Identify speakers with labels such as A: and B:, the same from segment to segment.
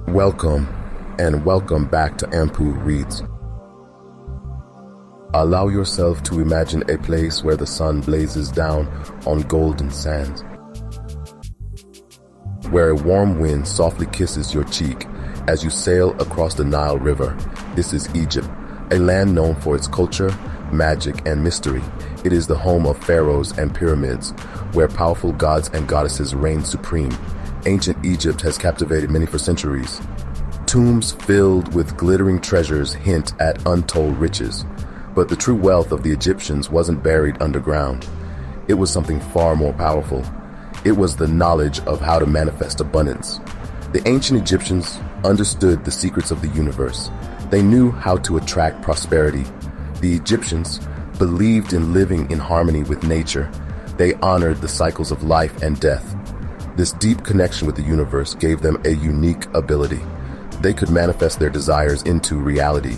A: Welcome, and welcome back to Ampu Reads. Allow yourself to imagine a place where the sun blazes down on golden sands, where a warm wind softly kisses your cheek as you sail across the Nile River. This is Egypt, a land known for its culture, magic, and mystery. It is the home of pharaohs and pyramids, where powerful gods and goddesses reign supreme. Ancient Egypt has captivated many for centuries. Tombs filled with glittering treasures hint at untold riches. But the true wealth of the Egyptians wasn't buried underground. It was something far more powerful. It was the knowledge of how to manifest abundance. The ancient Egyptians understood the secrets of the universe. They knew how to attract prosperity. The Egyptians believed in living in harmony with nature. They honored the cycles of life and death. This deep connection with the universe gave them a unique ability. They could manifest their desires into reality.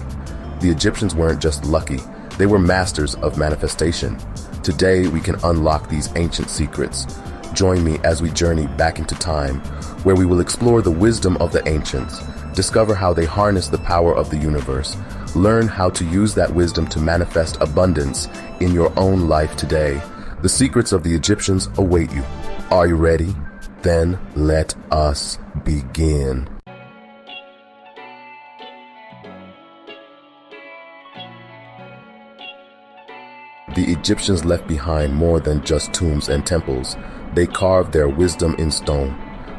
A: The Egyptians weren't just lucky, they were masters of manifestation. Today, we can unlock these ancient secrets. Join me as we journey back into time, where we will explore the wisdom of the ancients, discover how they harness the power of the universe, learn how to use that wisdom to manifest abundance in your own life today. The secrets of the Egyptians await you. Are you ready? Then let us begin. The Egyptians left behind more than just tombs and temples. They carved their wisdom in stone.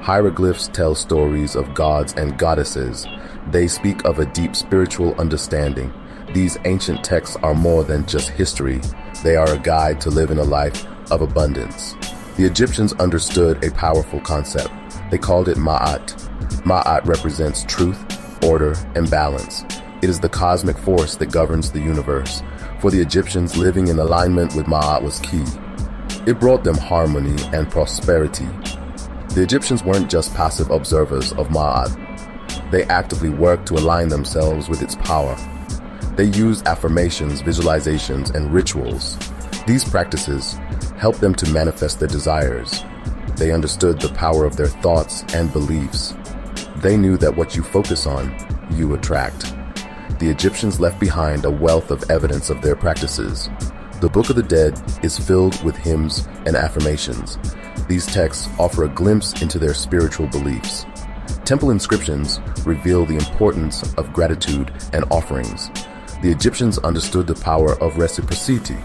A: Hieroglyphs tell stories of gods and goddesses. They speak of a deep spiritual understanding. These ancient texts are more than just history. They are a guide to living a life of abundance. The Egyptians understood a powerful concept. They called it Ma'at. Ma'at represents truth, order, and balance. It is the cosmic force that governs the universe. For the Egyptians, living in alignment with Ma'at was key. It brought them harmony and prosperity. The Egyptians weren't just passive observers of Ma'at. They actively worked to align themselves with its power. They used affirmations, visualizations, and rituals. These practices helped them to manifest their desires. They understood the power of their thoughts and beliefs. They knew that what you focus on, you attract. The Egyptians left behind a wealth of evidence of their practices. The Book of the Dead is filled with hymns and affirmations. These texts offer a glimpse into their spiritual beliefs. Temple inscriptions reveal the importance of gratitude and offerings. The Egyptians understood the power of reciprocity.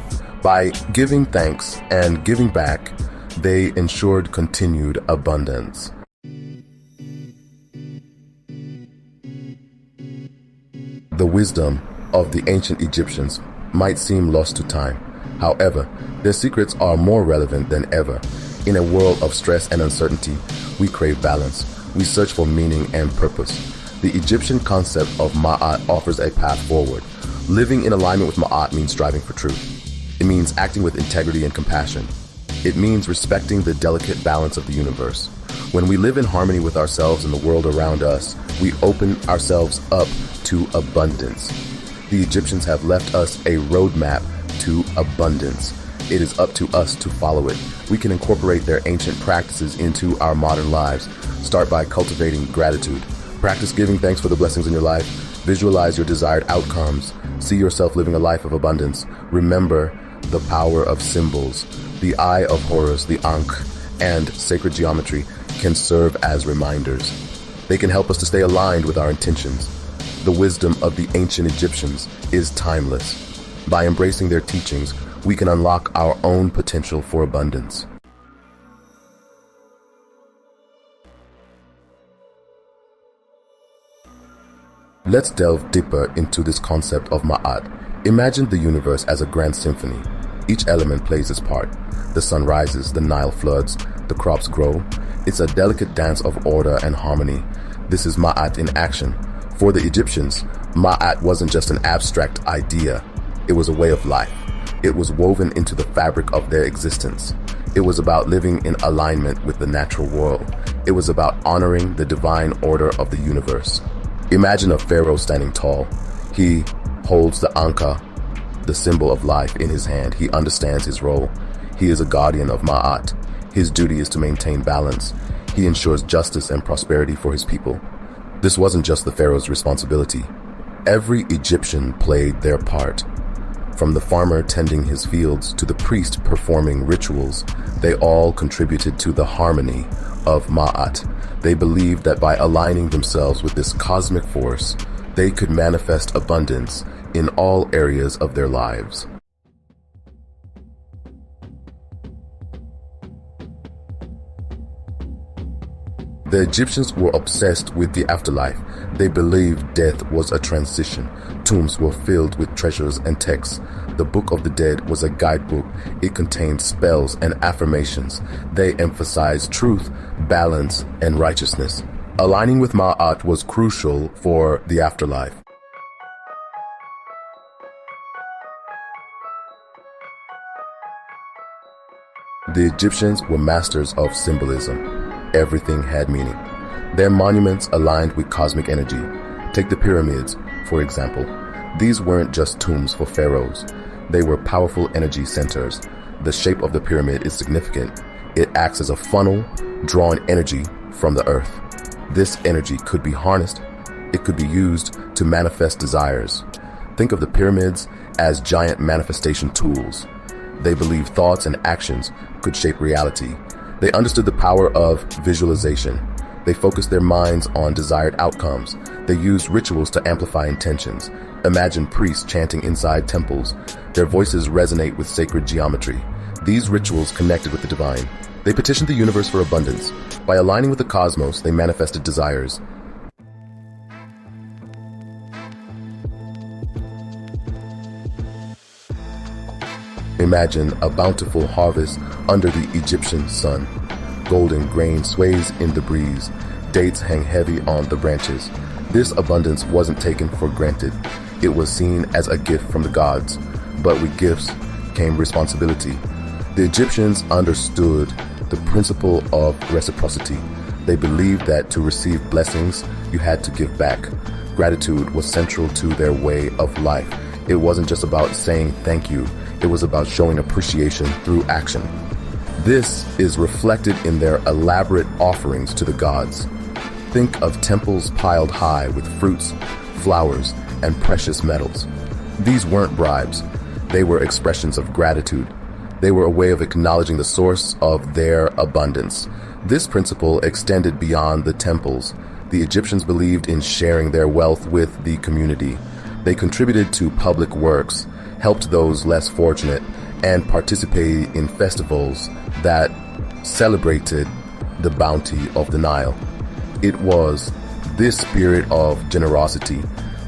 A: By giving thanks and giving back, they ensured continued abundance. The wisdom of the ancient Egyptians might seem lost to time. However, their secrets are more relevant than ever. In a world of stress and uncertainty, we crave balance. We search for meaning and purpose. The Egyptian concept of Ma'at offers a path forward. Living in alignment with Ma'at means striving for truth. It means acting with integrity and compassion. It means respecting the delicate balance of the universe. When we live in harmony with ourselves and the world around us, we open ourselves up to abundance. The Egyptians have left us a roadmap to abundance. It is up to us to follow it. We can incorporate their ancient practices into our modern lives. Start by cultivating gratitude. Practice giving thanks for the blessings in your life. Visualize your desired outcomes. See yourself living a life of abundance. Remember the power of symbols. The Eye of Horus, the Ankh, and sacred geometry can serve as reminders. They can help us to stay aligned with our intentions. The wisdom of the ancient Egyptians is timeless. By embracing their teachings, we can unlock our own potential for abundance. Let's delve deeper into this concept of Ma'at. Imagine the universe as a grand symphony. Each element plays its part. The sun rises, the Nile floods, the crops grow. It's a delicate dance of order and harmony. This is Ma'at in action. For the Egyptians, Ma'at wasn't just an abstract idea. It was a way of life. It was woven into the fabric of their existence. It was about living in alignment with the natural world. It was about honoring the divine order of the universe. Imagine a pharaoh standing tall. He holds the Anka, the symbol of life, in his hand. He understands his role. He is a guardian of Ma'at. His duty is to maintain balance. He ensures justice and prosperity for his people. This wasn't just the pharaoh's responsibility. Every Egyptian played their part. From the farmer tending his fields to the priest performing rituals, they all contributed to the harmony of Ma'at. They believed that by aligning themselves with this cosmic force, they could manifest abundance in all areas of their lives. The Egyptians were obsessed with the afterlife. They believed death was a transition. Tombs were filled with treasures and texts. The Book of the Dead was a guidebook. It contained spells and affirmations. They emphasized truth, balance, and righteousness. Aligning with Ma'at was crucial for the afterlife. The Egyptians were masters of symbolism. Everything had meaning. Their monuments aligned with cosmic energy. Take the pyramids, for example. These weren't just tombs for pharaohs. They were powerful energy centers. The shape of the pyramid is significant. It acts as a funnel, drawing energy from the earth. This energy could be harnessed. It could be used to manifest desires. Think of the pyramids as giant manifestation tools. They believed thoughts and actions could shape reality. They understood the power of visualization. They focused their minds on desired outcomes. They used rituals to amplify intentions. Imagine priests chanting inside temples. Their voices resonate with sacred geometry. These rituals connected with the divine. They petitioned the universe for abundance. By aligning with the cosmos, they manifested desires. Imagine a bountiful harvest under the Egyptian sun. Golden grain sways in the breeze. Dates hang heavy on the branches. This abundance wasn't taken for granted. It was seen as a gift from the gods. But with gifts came responsibility. The Egyptians understood the principle of reciprocity. They believed that to receive blessings, you had to give back. Gratitude was central to their way of life. It wasn't just about saying thank you. It was about showing appreciation through action. This is reflected in their elaborate offerings to the gods. Think of temples piled high with fruits, flowers, and precious metals. These weren't bribes. They were expressions of gratitude. They were a way of acknowledging the source of their abundance. This principle extended beyond the temples. The Egyptians believed in sharing their wealth with the community. They contributed to public works, helped those less fortunate, and participated in festivals that celebrated the bounty of the Nile. It was this spirit of generosity,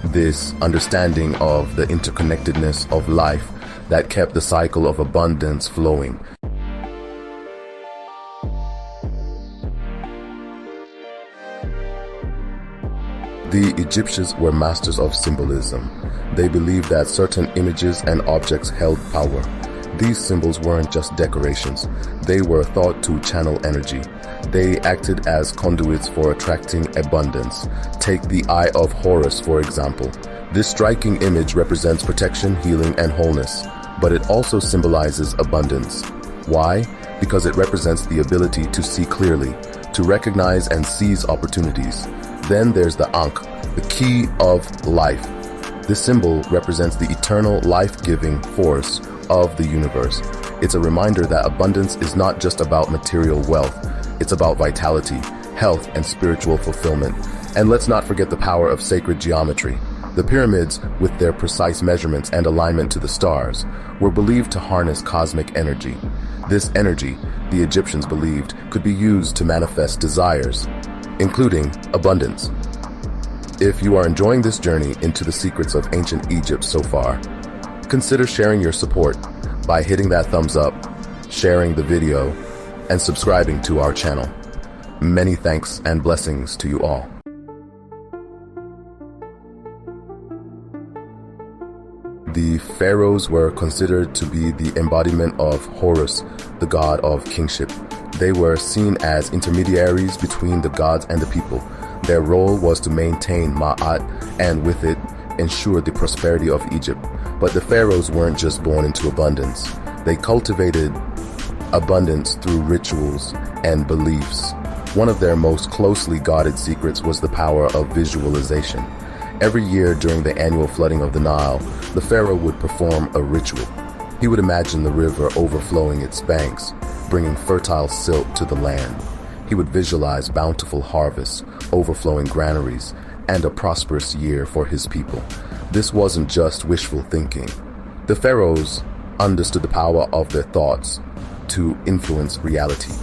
A: this understanding of the interconnectedness of life that kept the cycle of abundance flowing. The Egyptians were masters of symbolism. They believed that certain images and objects held power. These symbols weren't just decorations. They were thought to channel energy. They acted as conduits for attracting abundance. Take the Eye of Horus, for example. This striking image represents protection, healing, and wholeness, but it also symbolizes abundance. Why? Because it represents the ability to see clearly, to recognize and seize opportunities. Then there's the Ankh, the key of life. This symbol represents the eternal life-giving force of the universe. It's a reminder that abundance is not just about material wealth. It's about vitality, health, and spiritual fulfillment. And let's not forget the power of sacred geometry. The pyramids, with their precise measurements and alignment to the stars, were believed to harness cosmic energy. This energy, the Egyptians believed, could be used to manifest desires, including abundance. If you are enjoying this journey into the secrets of ancient Egypt so far, consider sharing your support by hitting that thumbs up, sharing the video, and subscribing to our channel. Many thanks and blessings to you all. The pharaohs were considered to be the embodiment of Horus, the god of kingship. They were seen as intermediaries between the gods and the people. Their role was to maintain Ma'at and with it ensure the prosperity of Egypt. But the pharaohs weren't just born into abundance. They cultivated abundance through rituals and beliefs. One of their most closely guarded secrets was the power of visualization. Every year during the annual flooding of the Nile, the pharaoh would perform a ritual. He would imagine the river overflowing its banks, bringing fertile silt to the land. He would visualize bountiful harvests, overflowing granaries, and a prosperous year for his people. This wasn't just wishful thinking. The pharaohs understood the power of their thoughts to influence reality.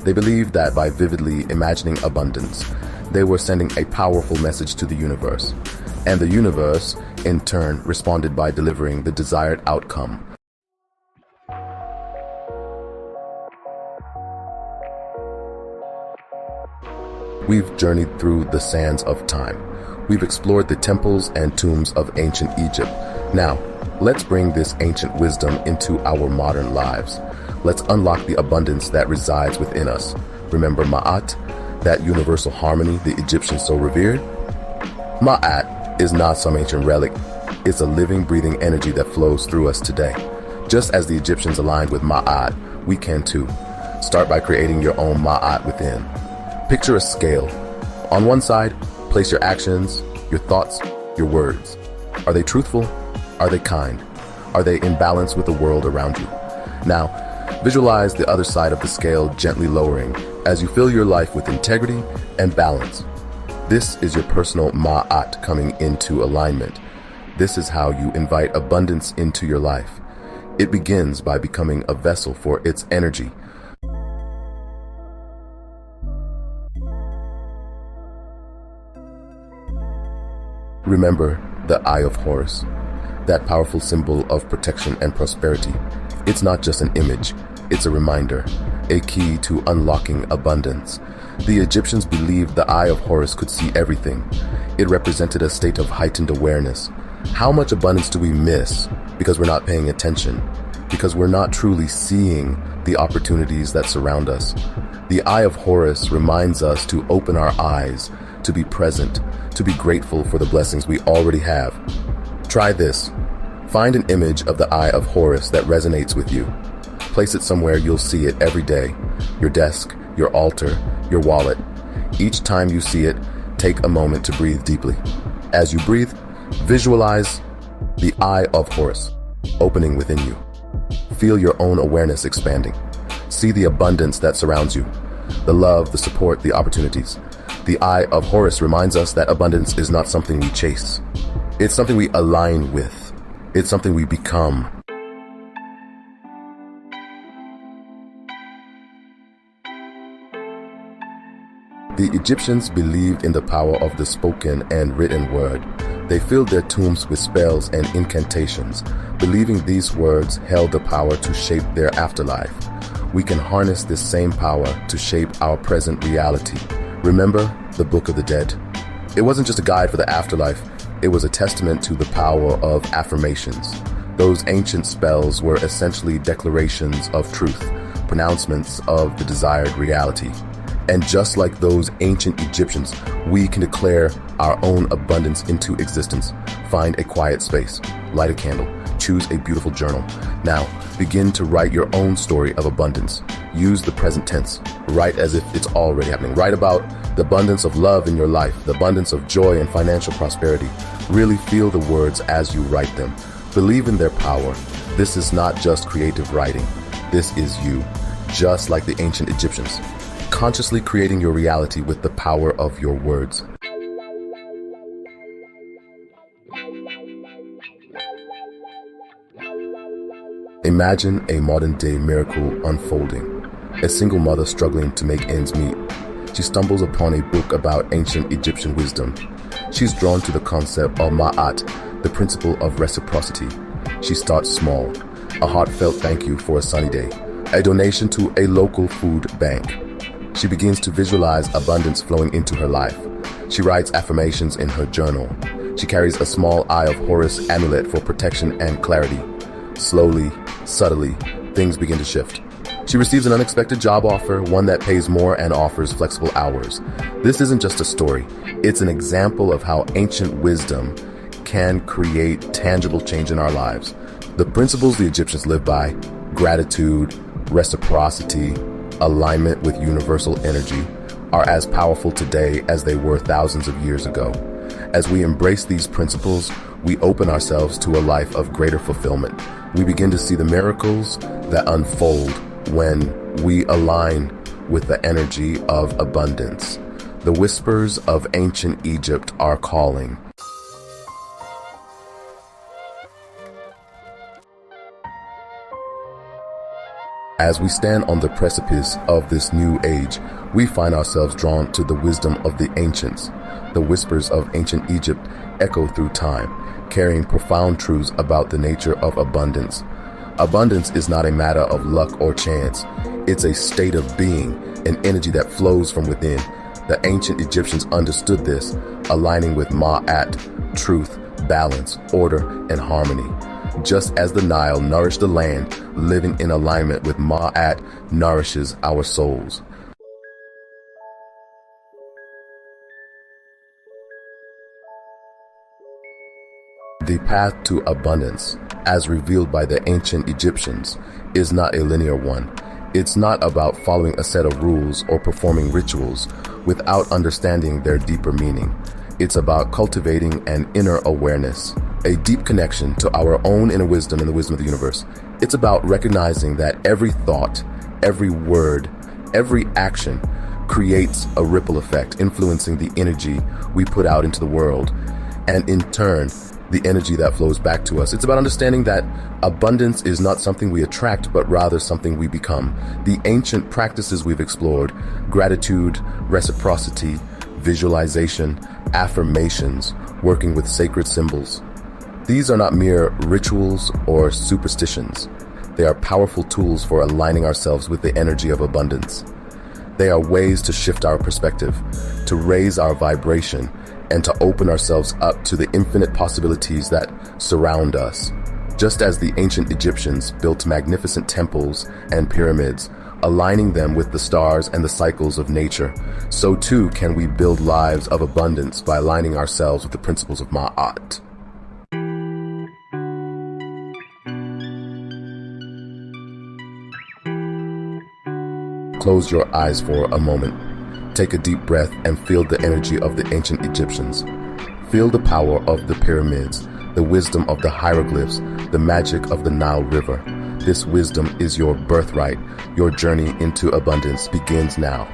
A: They believed that by vividly imagining abundance, they were sending a powerful message to the universe, and the universe, in turn, responded by delivering the desired outcome. We've journeyed through the sands of time. We've explored the temples and tombs of ancient Egypt. Now, let's bring this ancient wisdom into our modern lives. Let's unlock the abundance that resides within us. Remember Ma'at, that universal harmony the Egyptians so revered? Ma'at is not some ancient relic. It's a living, breathing energy that flows through us today. Just as the Egyptians aligned with Ma'at, we can too. Start by creating your own Ma'at within. Picture a scale. On one side, place your actions, your thoughts, your words. Are they truthful? Are they kind? Are they in balance with the world around you? Now, visualize the other side of the scale gently lowering as you fill your life with integrity and balance. This is your personal Ma'at coming into alignment. This is how you invite abundance into your life. It begins by becoming a vessel for its energy. Remember the Eye of Horus, that powerful symbol of protection and prosperity. It's not just an image, it's a reminder, a key to unlocking abundance. The Egyptians believed the Eye of Horus could see everything. It represented a state of heightened awareness. How much abundance do we miss because we're not paying attention? Because we're not truly seeing the opportunities that surround us. The Eye of Horus reminds us to open our eyes, to be present, to be grateful for the blessings we already have. Try this. Find an image of the Eye of Horus that resonates with you. Place it somewhere you'll see it every day. Your desk, your altar, your wallet. Each time you see it, take a moment to breathe deeply. As you breathe, visualize the Eye of Horus opening within you. Feel your own awareness expanding. See the abundance that surrounds you, the love, the support, the opportunities. The Eye of Horus reminds us that abundance is not something we chase. It's something we align with. It's something we become. The Egyptians believed in the power of the spoken and written word. They filled their tombs with spells and incantations, believing these words held the power to shape their afterlife. We can harness this same power to shape our present reality. Remember the Book of the Dead? It wasn't just a guide for the afterlife, it was a testament to the power of affirmations. Those ancient spells were essentially declarations of truth, pronouncements of the desired reality. And just like those ancient Egyptians, we can declare our own abundance into existence. Find a quiet space, light a candle, choose a beautiful journal. Now, begin to write your own story of abundance. Use the present tense. Write as if it's already happening. Write about the abundance of love in your life, the abundance of joy and financial prosperity. Really feel the words as you write them. Believe in their power. This is not just creative writing. This is you, just like the ancient Egyptians. Consciously creating your reality with the power of your words. Imagine a modern-day miracle unfolding. A single mother struggling to make ends meet. She stumbles upon a book about ancient Egyptian wisdom. She's drawn to the concept of Ma'at, the principle of reciprocity. She starts small, a heartfelt thank you for a sunny day, a donation to a local food bank. She begins to visualize abundance flowing into her life. She writes affirmations in her journal. She carries a small Eye of Horus amulet for protection and clarity. Slowly, subtly, things begin to shift. She receives an unexpected job offer, one that pays more and offers flexible hours. This isn't just a story. It's an example of how ancient wisdom can create tangible change in our lives. The principles the Egyptians lived by, gratitude, reciprocity, alignment with universal energy, are as powerful today as they were thousands of years ago. As we embrace these principles, we open ourselves to a life of greater fulfillment. We begin to see the miracles that unfold when we align with the energy of abundance. The whispers of ancient Egypt are calling. As we stand on the precipice of this new age, we find ourselves drawn to the wisdom of the ancients. The whispers of ancient Egypt echo through time, carrying profound truths about the nature of abundance. Abundance is not a matter of luck or chance. It's a state of being, an energy that flows from within. The ancient Egyptians understood this, aligning with Ma'at, truth, balance, order, and harmony. Just as the Nile nourished the land, living in alignment with Ma'at nourishes our souls. The path to abundance, as revealed by the ancient Egyptians, is not a linear one. It's not about following a set of rules or performing rituals without understanding their deeper meaning. It's about cultivating an inner awareness, a deep connection to our own inner wisdom and the wisdom of the universe. It's about recognizing that every thought, every word, every action creates a ripple effect, influencing the energy we put out into the world, and in turn, the energy that flows back to us. It's about understanding that abundance is not something we attract, but rather something we become. The ancient practices we've explored, gratitude, reciprocity, visualization, affirmations, working with sacred symbols. These are not mere rituals or superstitions. They are powerful tools for aligning ourselves with the energy of abundance. They are ways to shift our perspective, to raise our vibration, and to open ourselves up to the infinite possibilities that surround us. Just as the ancient Egyptians built magnificent temples and pyramids, aligning them with the stars and the cycles of nature, so too can we build lives of abundance by aligning ourselves with the principles of Ma'at. Close your eyes for a moment. Take a deep breath and feel the energy of the ancient Egyptians. Feel the power of the pyramids, the wisdom of the hieroglyphs, the magic of the Nile River. This wisdom is your birthright. Your journey into abundance begins now.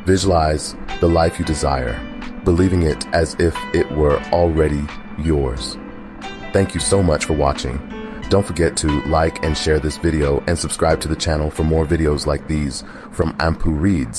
A: Visualize the life you desire, believing it as if it were already yours. Thank you so much for watching. Don't forget to like and share this video and subscribe to the channel for more videos like these from Ampu Reads.